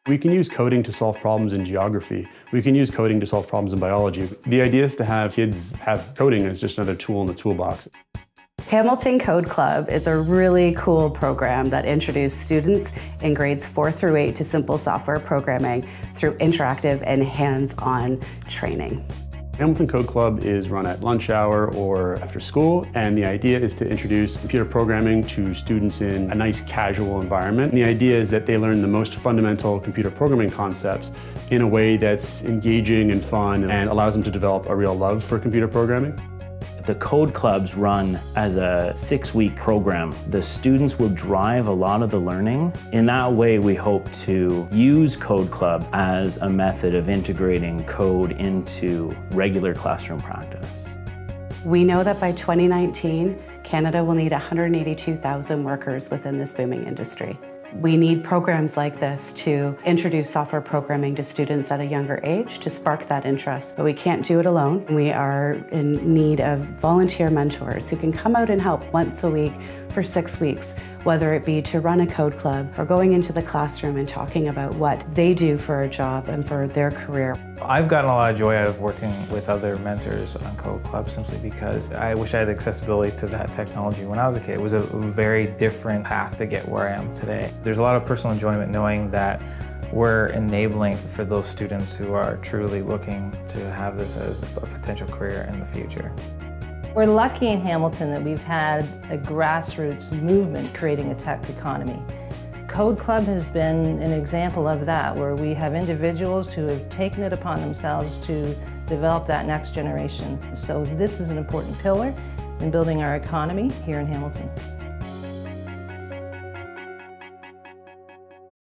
We can use coding to solve problems in geography. We can use coding to solve problems in biology. The idea is to have kids have coding as just another tool in the toolbox. Hamilton Code Club is a really cool program that introduces students in grades 4 through 8 to simple software programming through interactive and hands-on training. Hamilton Code Club is run at lunch hour or after school, and the idea is to introduce computer programming to students in a nice casual environment. And the idea is that they learn the most fundamental computer programming concepts in a way that's engaging and fun and allows them to develop a real love for computer programming. The Code Clubs run as a 6-week program. The students will drive a lot of the learning. In that way, we hope to use Code Club as a method of integrating code into regular classroom practice. We know that by 2019, Canada will need 182,000 workers within this booming industry. We need programs like this to introduce software programming to students at a younger age to spark that interest. But we can't do it alone. We are in need of volunteer mentors who can come out and help once a week for 6 weeks, whether it be to run a code club or going into the classroom and talking about what they do for a job and for their career. I've gotten a lot of joy out of working with other mentors on Code Club simply because I wish I had accessibility to that technology when I was a kid. It was a very different path to get where I am today. There's a lot of personal enjoyment knowing that we're enabling for those students who are truly looking to have this as a potential career in the future. We're lucky in Hamilton that we've had a grassroots movement creating a tech economy. Code Club has been an example of that, where we have individuals who have taken it upon themselves to develop that next generation. So this is an important pillar in building our economy here in Hamilton.